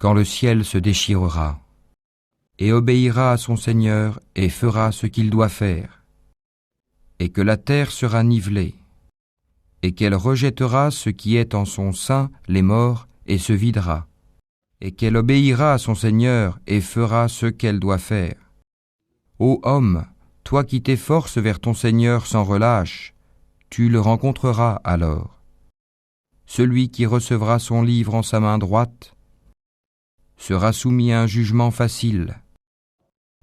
quand le ciel se déchirera, et obéira à son Seigneur et fera ce qu'il doit faire, et que la terre sera nivelée, et qu'elle rejettera ce qui est en son sein, les morts, et se videra, et qu'elle obéira à son Seigneur et fera ce qu'elle doit faire. Ô homme, toi qui t'efforces vers ton Seigneur sans relâche, tu le rencontreras alors. Celui qui recevra son livre en sa main droite sera soumis à un jugement facile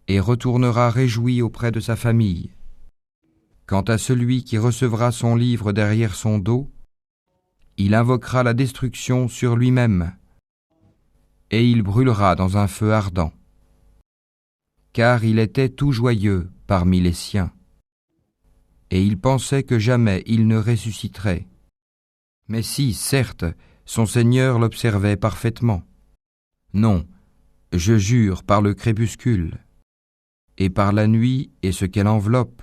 et retournera réjoui auprès de sa famille. Quant à celui qui recevra son livre derrière son dos, il invoquera la destruction sur lui-même et il brûlera dans un feu ardent. Car il était tout joyeux parmi les siens, et il pensait que jamais il ne ressusciterait. Mais si, certes, son Seigneur l'observait parfaitement. Non, je jure par le crépuscule, et par la nuit et ce qu'elle enveloppe,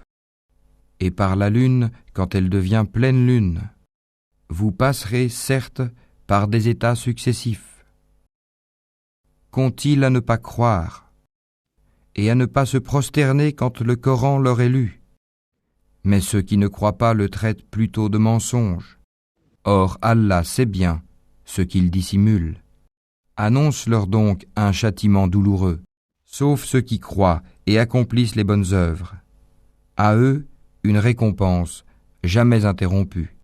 et par la lune quand elle devient pleine lune, vous passerez, certes, par des états successifs. Qu'ont-ils à ne pas croire et à ne pas se prosterner quand le Coran leur est lu? Mais ceux qui ne croient pas le traitent plutôt de mensonge. Or Allah sait bien ce qu'ils dissimulent. Annonce-leur donc un châtiment douloureux, sauf ceux qui croient et accomplissent les bonnes œuvres. À eux, une récompense jamais interrompue.